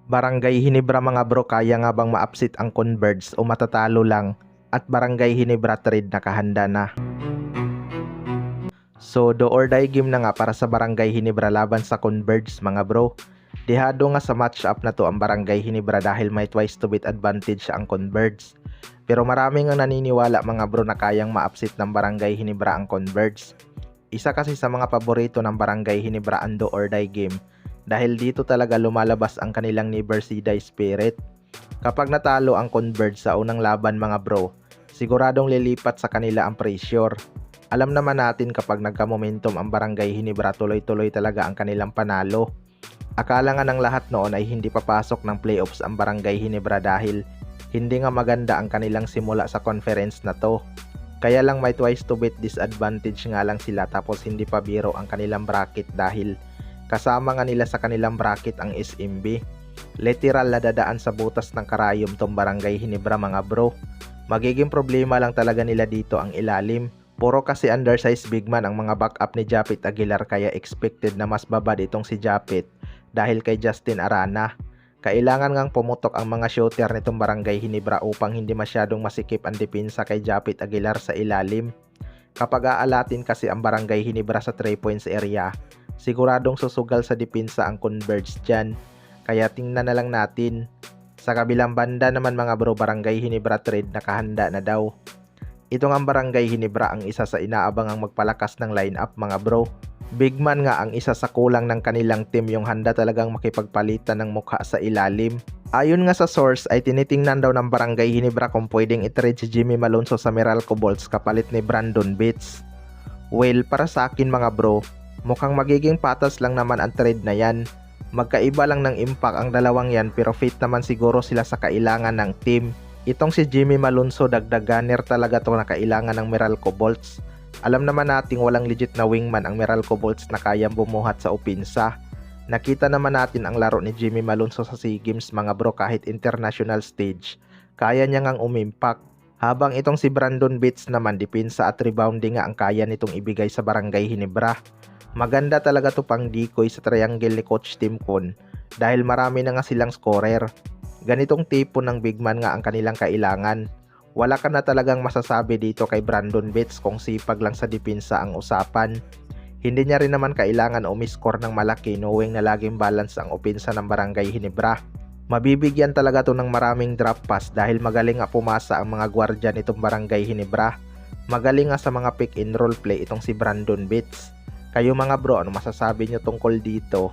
Barangay Hinebra mga bro, kaya nga bang ma-upset ang Converge o matatalo lang? At Barangay Hinebra trade nakahanda na. So do or die game na nga para sa Barangay Hinebra laban sa Converge mga bro. Dihado nga sa matchup na to ang Barangay Hinebra dahil may twice to beat advantage ang Converge. Pero marami nga naniniwala mga bro na kayang ma-upset ng Barangay Hinebra ang Converge. Isa kasi sa mga paborito ng Barangay Hinebra ang do or die game dahil dito talaga lumalabas ang kanilang Never See Die spirit. Kapag natalo ang Converge sa unang laban mga bro, siguradong lilipat sa kanila ang pressure. Alam naman natin kapag nagka-momentum ang Barangay Hinebra, tuloy-tuloy talaga ang kanilang panalo. Akala nga ng lahat noon ay hindi papasok ng playoffs ang Barangay Hinebra dahil hindi nga maganda ang kanilang simula sa conference na to. Kaya lang may twice to beat disadvantage nga lang sila tapos hindi pa biro ang kanilang bracket dahil kasama nga nila sa kanilang bracket ang SMB. Literal na dadaan sa butas ng karayom tong Barangay Hinebra mga bro. Magiging problema lang talaga nila dito ang ilalim. Puro kasi undersized big man ang mga backup ni Japit Aguilar kaya expected na mas babad itong si Japit dahil kay Justin Arana. Kailangan ngang pumutok ang mga shooter nitong Barangay Hinebra upang hindi masyadong masikip ang depensa kay Japit Aguilar sa ilalim. Kapag aalatin kasi ang Barangay Hinebra sa 3 points area, siguradong susugal sa depensa ang Converge dyan. Kaya tingnan na lang natin. Sa kabilang banda naman mga bro, Barangay Hinebra trade nakahanda na daw. Itong ang Barangay Hinebra ang isa sa inaabangang magpalakas ng lineup mga bro. Big man nga ang isa sa kulang ng kanilang team, yung handa talagang makipagpalitan ng mukha sa ilalim. Ayon nga sa source ay tinitingnan daw ng Barangay Hinebra kung pwedeng i-trade si Jimmy Malonzo sa Meralco Bolts kapalit ni Brandon Bates. Well, para sa akin mga bro, mukhang magiging patas lang naman ang trade na yan. Magkaiba lang ng impact ang dalawang yan pero fit naman siguro sila sa kailangan ng team. Itong si Jimmy Malonzo dagdag gunner talaga to na kailangan ng Meralco Bolts. Alam naman nating walang legit na wingman ang Meralco Bolts na kayang bumuhat sa opensa. Nakita naman natin ang laro ni Jimmy Malonzo sa SEA Games mga bro, kahit international stage. Kaya niya ngang umimpact. Habang itong si Brandon Bates naman, depensa at rebounding nga ang kaya nitong ibigay sa Barangay Hinebra. Maganda talaga to pang decoy sa triangle ni Coach Tim Con dahil marami na nga silang scorer. Ganitong tipo ng big man nga ang kanilang kailangan. Wala ka na talagang masasabi dito kay Brandon Bates kung sipag lang sa depensa ang usapan. Hindi niya rin naman kailangan umiscore ng malaki knowing na laging balance ang opensa ng Barangay Hinebra. Mabibigyan talaga to ng maraming drop pass dahil magaling nga pumasa ang mga gwardiya nitong Barangay Hinebra. Magaling nga sa mga pick and roll play itong si Brandon Bates. Kayo mga bro, ano masasabi nyo tungkol dito?